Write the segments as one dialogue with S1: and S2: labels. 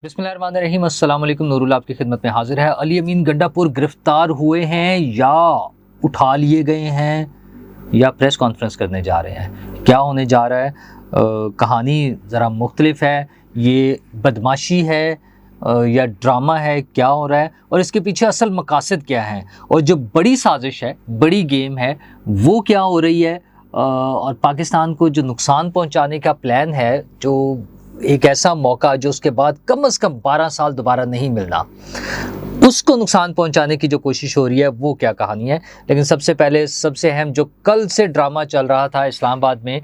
S1: बिस्मिल्लाहिर्रहमानिर्रहीम, अस्सलाम वालेकुम। नूरुल्लाह आपकी खिदमत में हाजिर है। अली अमीन गंडापुर गिरफ्तार हुए हैं या उठा लिए गए हैं या प्रेस कॉन्फ्रेंस करने जा रहे हैं, क्या होने जा रहा है? कहानी ज़रा मुख्तलिफ है। ये बदमाशी है या ड्रामा है, क्या हो रहा है और इसके पीछे असल मकासद क्या है, और जो बड़ी साजिश है, बड़ी गेम है, वो क्या हो रही है? और पाकिस्तान को जो नुकसान पहुंचाने का प्लान है, जो एक ऐसा मौका जो उसके बाद कम से कम 12 साल दोबारा नहीं मिलना, उसको नुकसान पहुंचाने की जो कोशिश हो रही है, वो क्या कहानी है। लेकिन सबसे पहले सबसे अहम जो कल से ड्रामा चल रहा था इस्लामाबाद में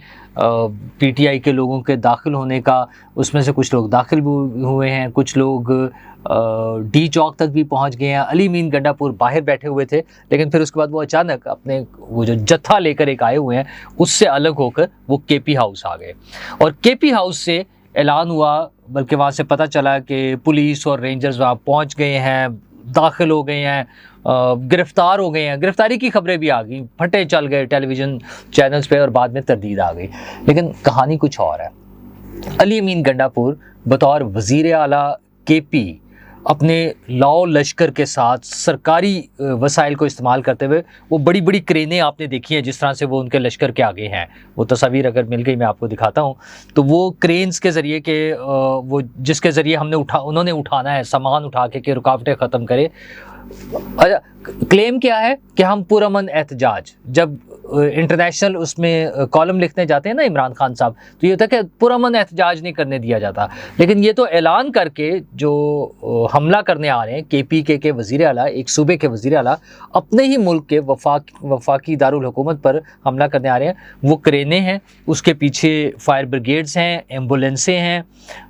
S1: पीटीआई के लोगों के दाखिल होने का, उसमें से कुछ लोग दाखिल भी हुए हैं, कुछ लोग डी चौक तक भी पहुंच गए हैं। अली अमीन गंडापुर बाहर बैठे हुए थे, लेकिन फिर उसके बाद वो अचानक अपने वो जो जत्था लेकर एक आए हुए हैं, उससे अलग होकर वो केपी हाउस आ गए। और केपी हाउस से ऐलान हुआ, बल्कि वहाँ से पता चला कि पुलिस और रेंजर्स वहाँ पहुँच गए हैं, दाखिल हो गए हैं, गिरफ्तार हो गए हैं। गिरफ्तारी की खबरें भी आ गई, फटे चल गए टेलीविज़न चैनल्स पे, और बाद में तरदीद आ गई। लेकिन कहानी कुछ और है। अली अमीन गंडापुर बतौर वज़ीर आला केपी अपने लाओ लश्कर के साथ सरकारी वसाइल को इस्तेमाल करते हुए, वो बड़ी बड़ी क्रेनें आपने देखी हैं जिस तरह से वो उनके लश्कर के आगे हैं, वो तस्वीर अगर मिल गई मैं आपको दिखाता हूँ। तो वो क्रेन्स के ज़रिए के वो जिसके ज़रिए उन्होंने उठाना है, सामान उठा के रुकावटें ख़त्म करे। अच्छा, क्लेम क्या है कि हम पुरअमन एहतजाज, जब इंटरनेशनल उसमें कॉलम लिखने जाते हैं ना इमरान खान साहब, तो ये होता है कि पुरअमन एहतजाज नहीं करने दिया जाता। लेकिन ये तो ऐलान करके जो हमला करने आ रहे हैं केपीके के वज़ीर आला, एक सूबे के वज़ीर आला अपने ही मुल्क के वफाकी दारुल हुकूमत पर हमला करने आ रहे हैं। वो क्रेनें हैं, उसके पीछे फायर ब्रिगेड्स हैं, एम्बुलेंसें हैं,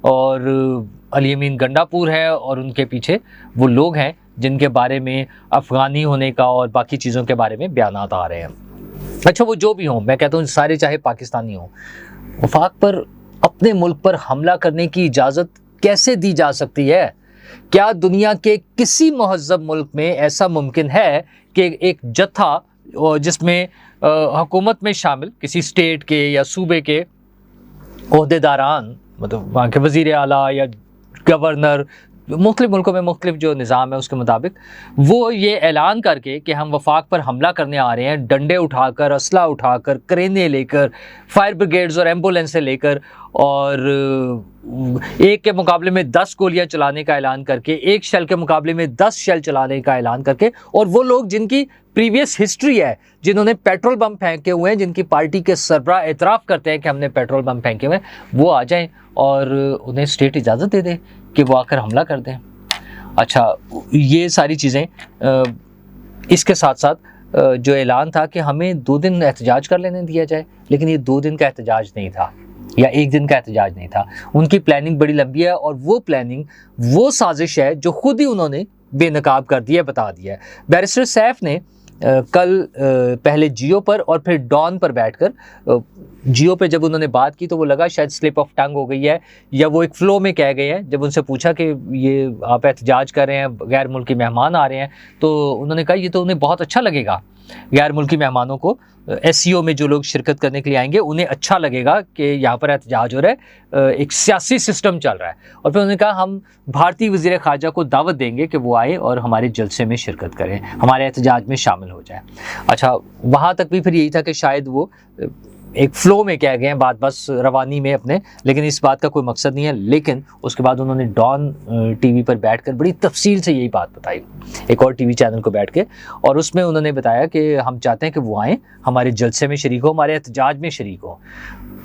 S1: और अली अमीन गंडापुर है, और उनके पीछे वो लोग हैं जिनके बारे में अफ़गानी होने का और बाकी चीज़ों के बारे में बयानात आ रहे हैं। अच्छा, वो जो भी हों, मैं कहता हूँ सारे चाहे पाकिस्तानी हों, वफाक पर अपने मुल्क पर हमला करने की इजाज़त कैसे दी जा सकती है? क्या दुनिया के किसी महज़्ज़ब मुल्क में ऐसा मुमकिन है कि एक जत्था जिसमें हुकूमत में शामिल किसी स्टेट के या सूबे के ओहदेदारान, मतलब वहाँ के वज़ीर आला या गवर्नर, मुख्तलिफ मुल्कों में मुख्तलिफ जो निज़ाम है उसके मुताबिक, वो ये ऐलान करके कि हम वफाक पर हमला करने आ रहे हैं, डंडे उठाकर, असला उठाकर, क्रेनें लेकर, फायर ब्रिगेड्स और एम्बुलेंसें लेकर, और एक के मुकाबले में 10 गोलियां चलाने का ऐलान करके, एक शेल के मुकाबले में 10 शेल चलाने का ऐलान करके, और वो लोग जिनकी प्रीवियस हिस्ट्री है, जिन्होंने पेट्रोल बम फेंके हुए हैं, जिनकी पार्टी के सरबराह एतराफ़ करते हैं कि हमने पेट्रोल बम फेंके हुए हैं, वो आ जाएं और उन्हें स्टेट इजाज़त दे दे कि वो आकर हमला कर दें। अच्छा, ये सारी चीज़ें इसके साथ साथ जो ऐलान था कि हमें 2 दिन एहतजाज कर लेने दिया जाए, लेकिन ये 2 दिन का एहतजाज नहीं था या 1 दिन का एहतजाज नहीं था। उनकी प्लानिंग बड़ी लंबी है, और वो प्लानिंग, वो साजिश है जो खुद ही उन्होंने बेनकाब कर दिया, बता दिया है। बैरिस्टर सैफ ने कल पहले जियो पर और फिर डॉन पर बैठकर, जियो पे जब उन्होंने बात की तो वो लगा शायद स्लिप ऑफ टंग हो गई है, या वो एक फ़्लो में कह गए हैं। जब उनसे पूछा कि ये आप एहतजाज कर रहे हैं, गैर मुल्की मेहमान आ रहे हैं, तो उन्होंने कहा ये तो उन्हें बहुत अच्छा लगेगा, गैर मुल्की मेहमानों को, एससीओ में जो लोग शिरकत करने के लिए आएंगे उन्हें अच्छा लगेगा कि यहाँ पर एहतजाज हो रहा है, एक सियासी सिस्टम चल रहा है। और फिर उन्होंने कहा हम भारतीय वज़ीर ख़ारजा को दावत देंगे कि वो आए और हमारे जलसे में शिरकत करें, हमारे एहतजाज में शामिल हो जाए। अच्छा, वहाँ तक भी फिर यही था कि शायद वो एक फ़्लो में कह गए हैं, बात बस रवानी में अपने, लेकिन इस बात का कोई मकसद नहीं है। लेकिन उसके बाद उन्होंने डॉन टीवी पर बैठकर बड़ी तफसील से यही बात बताई, एक और टीवी चैनल को बैठ के, और उसमें उन्होंने बताया कि हम चाहते हैं कि वो आएँ, हमारे जलसे में शरीक हो, हमारे एहतजाज में शरीक हो।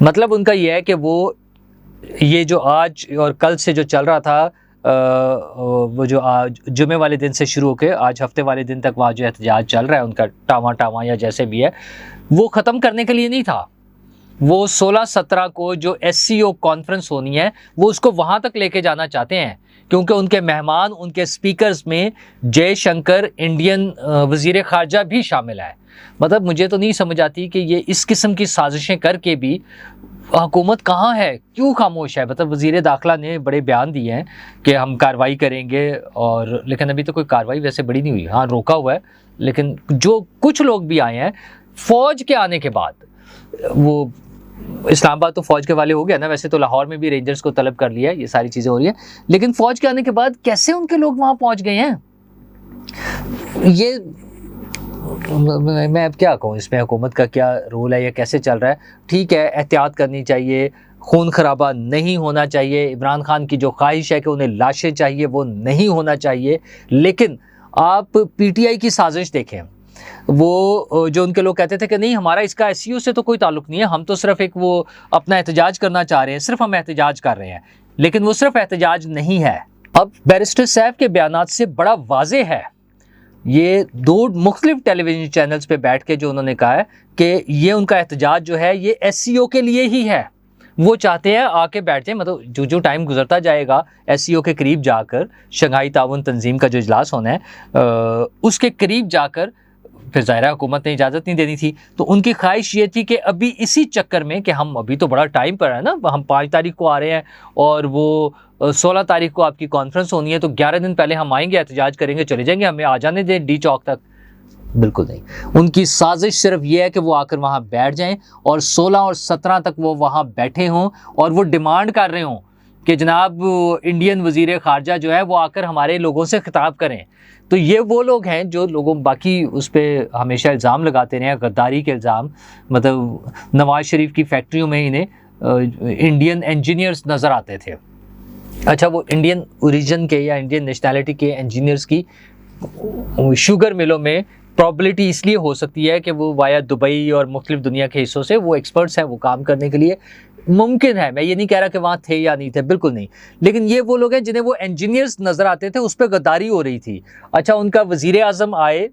S1: मतलब उनका ये है कि वो ये जो आज और कल से जो चल रहा था, वो जो आज जुमे वाले दिन से शुरू होकर आज हफ्ते वाले दिन तक वहाँ जो एहतजाज चल रहा है उनका, टावा टावा या जैसे भी है, वो ख़त्म करने के लिए नहीं था। वो 16-17 को जो एससीओ कॉन्फ्रेंस होनी है, वो उसको वहाँ तक लेके जाना चाहते हैं, क्योंकि उनके मेहमान, उनके स्पीकर्स में जयशंकर, इंडियन वज़ीर ख़ारजा भी शामिल है। मतलब मुझे तो नहीं समझ आती कि ये इस किस्म की साजिशें करके भी हुकूमत कहाँ है, क्यों खामोश है? मतलब वज़ीर दाखिला ने बड़े बयान दिए हैं कि हम कार्रवाई करेंगे, और लेकिन अभी तो कोई कार्रवाई वैसे बड़ी नहीं हुई। हाँ, रोका हुआ है, लेकिन जो कुछ लोग भी आए हैं फ़ौज के आने के बाद, वो इस्लामाबाद तो फौज के वाले हो गया ना, वैसे तो लाहौर में भी रेंजर्स को तलब कर लिया है, ये सारी चीज़ें हो रही है, लेकिन फौज के आने के बाद कैसे उनके लोग वहाँ पहुँच गए हैं, ये मैं अब क्या कहूँ, इसमें हुकूमत का क्या रोल है या कैसे चल रहा है। ठीक है, एहतियात करनी चाहिए, खून खराबा नहीं होना चाहिए, इमरान खान की जो ख्वाहिश है कि उन्हें लाशें चाहिए वो नहीं होना चाहिए, लेकिन आप पीटीआई की साजिश देखें, वो जो उनके लोग कहते थे कि नहीं हमारा इसका एससीओ से तो कोई ताल्लुक नहीं है, हम तो सिर्फ एक वो अपना एहतजाज करना चाह रहे हैं, सिर्फ हम एहतजाज कर रहे हैं, लेकिन वो सिर्फ एहतजाज नहीं है। अब बैरिस्टर सैफ के बयानात से बड़ा वाज़े है, ये दो मुख्तलिफ टेलीविजन चैनल्स पे बैठ के जो उन्होंने कहा है कि ये उनका एहतजाज जो है ये एससीओ के लिए ही है, वो चाहते हैं आके बैठ जाए, मतलब जो टाइम गुजरता जाएगा एससीओ के करीब जाकर, शंघाई ताउन तंजीम का जो इजलास होना है उसके करीब जाकर, फिर ज़ाहिर है हुकूमत ने इजाज़त नहीं देनी थी, तो उनकी ख्वाहिश ये थी कि अभी इसी चक्कर में कि हम अभी तो बड़ा टाइम पर है ना, हम 5 तारीख को आ रहे हैं और वो 16 तारीख को आपकी कॉन्फ्रेंस होनी है, तो 11 दिन पहले हम आएंगे, एहतजाज करेंगे, चले जाएंगे, हमें आ जाने दें डी चौक तक। बिल्कुल नहीं, उनकी साजिश सिर्फ ये है कि वो आकर वहाँ बैठ जाएं और 16 और 17 तक वो वहाँ बैठे हों और वो डिमांड कर रहे हों कि जनाब इंडियन वज़ीर ख़ारजा जो है वो आकर हमारे लोगों से खिताब करें। तो ये वो लोग हैं जो लोगों बाकी उस पर हमेशा इल्ज़ाम लगाते रहे, गद्दारी के इल्ज़ाम, मतलब नवाज़ शरीफ की फैक्ट्रियों में इन्हें इंडियन इंजीनियर्स नज़र आते थे। अच्छा, वो इंडियन ओरिजिन के या इंडियन नेशनैलिटी के इंजीनियर्स की शुगर मिलों में प्रॉबिलिटी इसलिए हो सकती है कि वो वाया दुबई और मुख्तलिफ दुनिया के हिस्सों से वो एक्सपर्ट्स हैं, वो काम करने के लिए मुमकिन है। मैं ये नहीं कह रहा कि वहाँ थे या नहीं थे, बिल्कुल नहीं, लेकिन ये वो लोग हैं जिन्हें वो इंजीनियर्स नज़र आते थे, उस पर गद्दारी हो रही थी। अच्छा, उनका वज़ीर आज़म आए,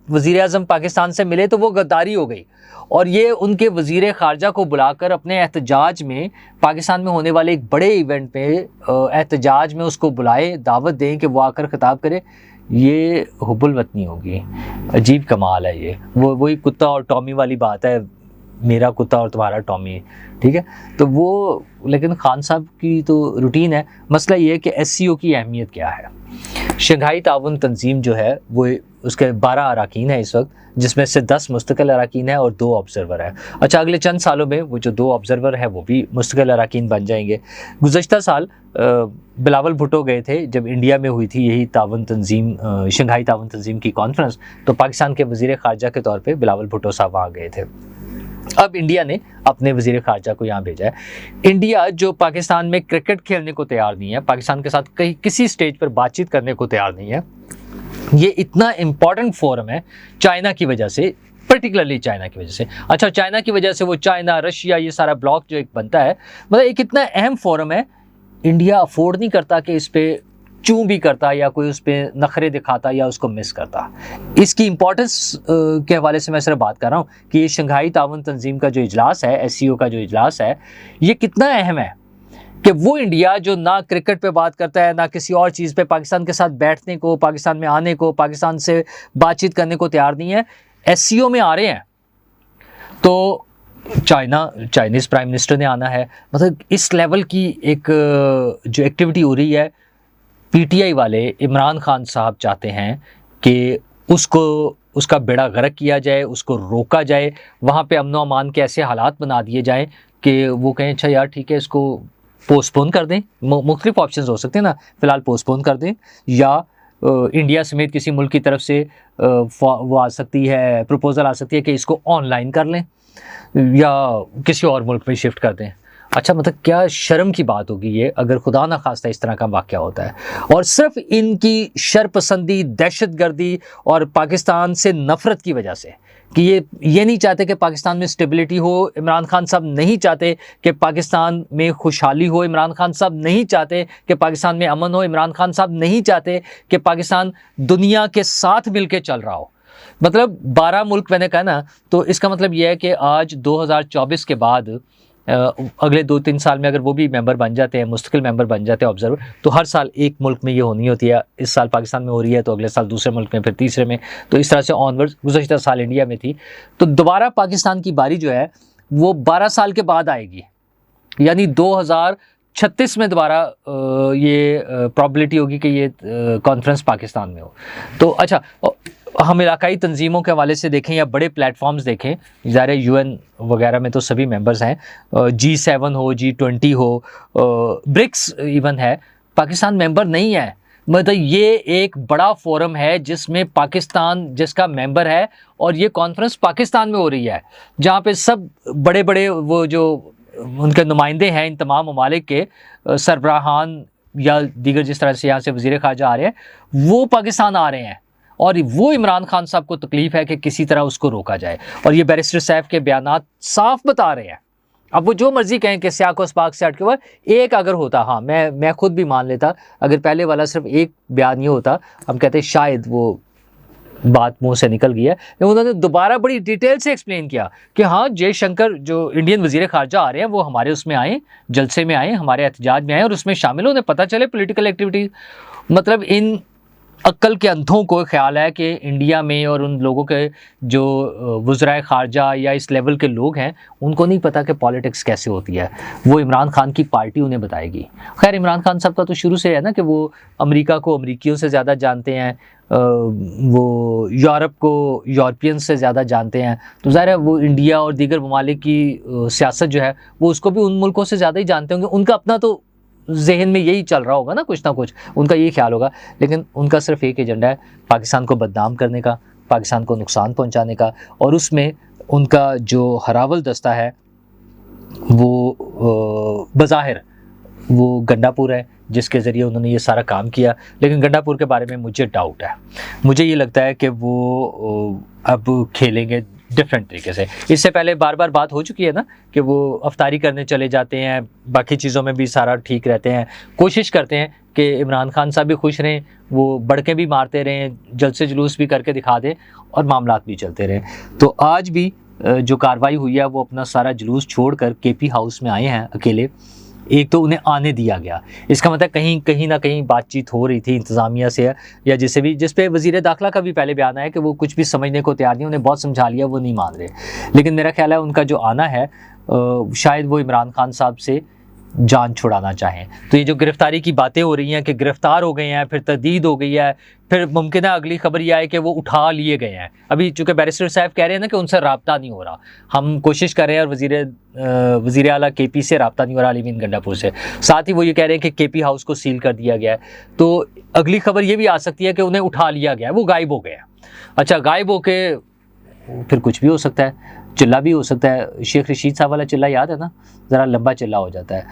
S1: वज़ीर आज़म पाकिस्तान से मिले तो वो गद्दारी हो गई, और ये उनके वज़ीर ख़ारजा को बुलाकर अपने एहतजाज में, पाकिस्तान में होने वाले एक बड़े इवेंट में एहतजाज में उसको बुलाए, दावत दें कि वो आकर खिताब करे, ये हुब्बुल वतनी होगी। अजीब कमाल है ये, वही कुत्ता और टॉमी वाली बात है, मेरा कुत्ता और तुम्हारा टॉमी, ठीक है। तो वो, लेकिन खान साहब की तो रूटीन है। मसला ये है कि एससीओ की अहमियत क्या है। शंघाई ताउन तंजीम जो है वो उसके 12 अराकीन है इस वक्त, जिसमें से 10 मुस्तकिल अराकीन है और 2 ऑब्जर्वर है। अच्छा, अगले चंद सालों में वो जो 2 ऑब्जर्वर है वो भी मुस्तकिल अराकीन बन जाएंगे। गुज़श्ता साल बिलावल भुट्टो गए थे जब इंडिया में हुई थी यही ताउन तंजीम, शंघाई ताउन तंजीम की कॉन्फ्रेंस, तो पाकिस्तान के वज़ीर ख़ारजा के तौर पर बिलावल भुट्टो साहब वहाँ गए थे। अब इंडिया ने अपने वज़ीर ख़ारजा को यहाँ भेजा है। इंडिया जो पाकिस्तान में क्रिकेट खेलने को तैयार नहीं है, पाकिस्तान के साथ कहीं किसी स्टेज पर बातचीत करने को तैयार नहीं है, ये इतना इम्पॉर्टेंट फोरम है चाइना की वजह से, पर्टिकुलरली चाइना की वजह से। अच्छा, चाइना की वजह से वो चाइना, रशिया, ये सारा ब्लॉक जो एक बनता है, मतलब एक इतना अहम फोरम है, इंडिया अफोर्ड नहीं करता कि इस पर चूं भी करता या कोई उस पर नखरे दिखाता या उसको मिस करता। इसकी इंपॉर्टेंस के हवाले से मैं सिर्फ बात कर रहा हूँ कि ये शंघाई ताउन तंजीम का जो इजलास है, एससीओ का जो इजलास है, ये कितना अहम है कि वो इंडिया जो ना क्रिकेट पे बात करता है, ना किसी और चीज़ पे, पाकिस्तान के साथ बैठने को, पाकिस्तान में आने को, पाकिस्तान से बातचीत करने को तैयार नहीं है, एससीओ में आ रहे हैं। तो चाइनीज़ प्राइम मिनिस्टर ने आना है, मतलब इस लेवल की एक जो एक्टिविटी हो रही है, पीटीआई वाले इमरान खान साहब चाहते हैं कि उसका बेड़ा गर्क किया जाए, उसको रोका जाए, वहाँ पे अमन व अमान के ऐसे हालात बना दिए जाएं कि वो कहें अच्छा यार ठीक है, इसको पोस्टपोन कर दें। मुख्तलिफ ऑप्शंस हो सकते हैं ना, फ़िलहाल पोस्टपोन कर दें, या इंडिया समेत किसी मुल्क की तरफ से वो आ सकती है, प्रपोज़ल आ सकती है कि इसको ऑनलाइन कर लें या किसी और मुल्क में शिफ्ट कर दें। अच्छा, मतलब क्या शर्म की बात होगी ये अगर खुदा ना खास्ता इस तरह का वाक़या होता है, और सिर्फ इनकी शरपसंदी, दहशतगर्दी और पाकिस्तान से नफ़रत की वजह से कि ये नहीं चाहते कि पाकिस्तान में स्टेबिलिटी हो, इमरान खान साहब नहीं चाहते कि पाकिस्तान में खुशहाली हो, इमरान खान साहब नहीं चाहते कि पाकिस्तान में अमन हो, इमरान खान साहब नहीं चाहते कि पाकिस्तान दुनिया के साथ मिल के चल रहा हो। मतलब 12 मुल्क मैंने कहा ना, तो इसका मतलब यह है कि आज 2024 के बाद अगले 2-3 साल में अगर वो भी मेंबर बन जाते हैं, मुस्तकिल मेंबर बन जाते हैं ऑब्जर्वर, तो हर साल एक मुल्क में ये होनी होती है। इस साल पाकिस्तान में हो रही है तो अगले साल दूसरे मुल्क में, फिर तीसरे में, तो इस तरह से ऑनवर्ड्स। गुज़श्ता साल इंडिया में थी, तो दोबारा पाकिस्तान की बारी जो है वो 12 साल के बाद आएगी, यानी 2036 में दोबारा ये प्रॉबिलिटी होगी कि ये कॉन्फ्रेंस पाकिस्तान में हो। तो अच्छा, हम इलाकाई तंजीमों के हवाले से देखें या बड़े प्लेटफॉर्म्स देखें, ज़ाहिर है UN वगैरह में तो सभी मेंबर्स हैं, G7 हो, G20 हो, ब्रिक्स इवन है, पाकिस्तान मेंबर नहीं है। मतलब ये एक बड़ा फोरम है जिसमें पाकिस्तान जिसका मेंबर है, और ये कॉन्फ्रेंस पाकिस्तान में हो रही है, जहाँ पे सब बड़े बड़े वो जो उनके नुमाइंदे हैं इन तमाम ममालिक के, सरबराहान या दीगर जिस तरह से यहाँ से वज़ीर ख़ारजा आ रहे हैं, वो पाकिस्तान आ रहे हैं, और वो इमरान खान साहब को तकलीफ़ है कि किसी तरह उसको रोका जाए। और ये बैरिस्टर सैफ के बयानात साफ बता रहे हैं। अब वो जो मर्जी कहें कि स्याह को स्पार्क से अटके हुआ, एक अगर होता, हाँ मैं खुद भी मान लेता, अगर पहले वाला सिर्फ एक बयान ये होता, हम कहते शायद वो बात मुंह से निकल गई है, लेकिन उन्होंने दोबारा बड़ी डिटेल से एक्सप्लेन किया कि हाँ जयशंकर जो इंडियन वज़ीर ख़ारजा आ रहे हैं वो हमारे उसमें आए, जलसे में आए, हमारे एहतजाज में आए और उसमें शामिल हो, उन्हें पता चले पॉलिटिकल एक्टिविटीज़। मतलब इन अक्ल के अंधों को ख्याल है कि इंडिया में और उन लोगों के जो वज़राए ख़ारजा या इस लेवल के लोग हैं उनको नहीं पता कि पॉलिटिक्स कैसे होती है, वो इमरान खान की पार्टी उन्हें बताएगी। खैर इमरान खान साहब का तो शुरू से है ना कि वो अमेरिका को अमरीकियों से ज़्यादा जानते हैं, वो यूरोप को यूरोपियन से ज़्यादा जानते हैं, तो ज़ाहिर है वो इंडिया और दीगर ममालिक की सियासत जो है वो उसको भी उन मुल्कों से ज़्यादा ही जानते होंगे। उनका अपना तो जहन में यही चल रहा होगा ना कुछ, उनका यही ख्याल होगा, लेकिन उनका सिर्फ एक एजेंडा है, पाकिस्तान को बदनाम करने का, पाकिस्तान को नुकसान पहुंचाने का। और उसमें उनका जो हरावल दस्ता है वो बज़ाहिर वो गंडापुर है जिसके ज़रिए उन्होंने ये सारा काम किया। लेकिन गंडापुर के बारे में मुझे डाउट है, मुझे ये लगता है कि वो अब खेलेंगे डिफरेंट तरीके से। इससे पहले बार बार बात हो चुकी है ना कि वो अफ्तारी करने चले जाते हैं, बाकी चीज़ों में भी सारा ठीक रहते हैं, कोशिश करते हैं कि इमरान खान साहब भी खुश रहें, वो बड़के भी मारते रहें, जलसे जुलूस भी करके दिखा दें और मामलात भी चलते रहें। तो आज भी जो कार्रवाई हुई है वो अपना सारा जुलूस छोड़कर KP हाउस में आए हैं अकेले। एक तो उन्हें आने दिया गया, इसका मतलब कहीं ना कहीं बातचीत हो रही थी इंतज़ामिया से या जिस पे वज़ीर दाखिला का भी पहले बयान आया कि वो कुछ भी समझने को तैयार नहीं, उन्हें बहुत समझा लिया, वो नहीं मान रहे। लेकिन मेरा ख्याल है उनका जो आना है शायद वो इमरान खान साहब से जान छुड़ाना चाहें। तो ये जो गिरफ्तारी की बातें हो रही हैं कि गिरफ्तार हो गए हैं, फिर तहदीद हो गई है, फिर मुमकिन है अगली खबर ये आए कि वो उठा लिए गए हैं। अभी चूँकि बैरिस्टर साहब कह रहे हैं ना कि उनसे रब्ता नहीं हो रहा, हम कोशिश कर रहे हैं और वज़ीर आला KP से रब्ता नहीं हो रहा, अली अमीन गंडापुर से। साथ ही वो ये कह रहे हैं कि KP हाउस को सील कर दिया गया है। तो अगली खबर ये भी आ सकती है कि उन्हें उठा लिया गया है, वो गायब हो गए हैं। अच्छा, गायब हो के फिर कुछ भी हो सकता है, चिल्ला भी हो सकता है। शेख रशीद साहब वाला चिल्ला याद है ना, ज़रा लंबा चिल्ला हो जाता है।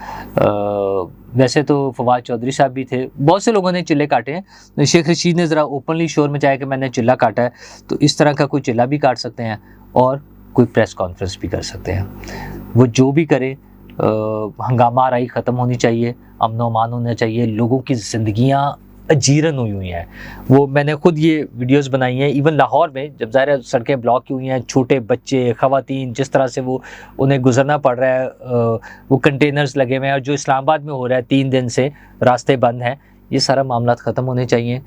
S1: वैसे तो फवाद चौधरी साहब भी थे, बहुत से लोगों ने चिल्ले काटे हैं। शेख रशीद ने ज़रा ओपनली शोर मचाया कि मैंने चिल्ला काटा है, तो इस तरह का कोई चिल्ला भी काट सकते हैं और कोई प्रेस कॉन्फ्रेंस भी कर सकते हैं। वो जो भी करे, हंगामा आराई ख़त्म होनी चाहिए, अमन व अमान होना चाहिए, लोगों की ज़िंदगियाँ अजीरन हुई हैं। वो मैंने खुद ये वीडियोस बनाई हैं, इवन लाहौर में जब ज़ाहिर सड़कें ब्लॉक की हुई हैं, छोटे बच्चे, ख़वातीन, जिस तरह से वो उन्हें गुजरना पड़ रहा है, वो कंटेनर्स लगे हुए हैं, और जो इस्लामाबाद में हो रहा है 3 दिन से रास्ते बंद हैं, ये सारा मामला ख़त्म होने चाहिए,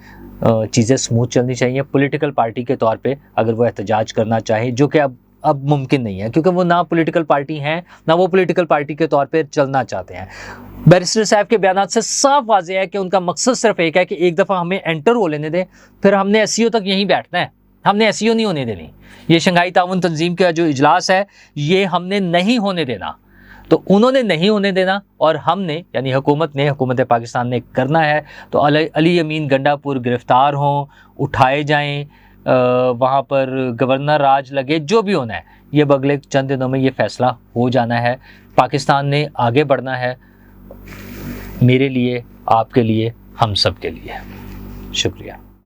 S1: चीज़ें स्मूथ चलनी चाहिए। पॉलिटिकल पार्टी के तौर पे अगर वो एहतजाज करना चाहे, जो कि अब मुमकिन नहीं है क्योंकि वो ना पॉलिटिकल पार्टी हैं, ना वो पॉलिटिकल पार्टी के तौर पे चलना चाहते हैं। बैरिस्टर साहब के बयान से साफ वाज़ेह है कि उनका मकसद सिर्फ एक है कि एक दफ़ा हमें एंटर हो लेने दें, फिर हमने SCO तक यहीं बैठना है, हमने SCO नहीं होने देनी। ये शंघाई ताउन तंजीम का जो इजलास है ये हमने नहीं होने देना। तो उन्होंने नहीं होने देना और हमने यानी हुकूमत पाकिस्तान ने करना है। तो अली अमीन गंडापुर गिरफ़्तार हों, उठाए जाएँ, वहाँ पर गवर्नर राज लगे, जो भी होना है, ये अगले चंद दिनों में ये फ़ैसला हो जाना है। पाकिस्तान ने आगे बढ़ना है, मेरे लिए, आपके लिए, हम सब के लिए। शुक्रिया।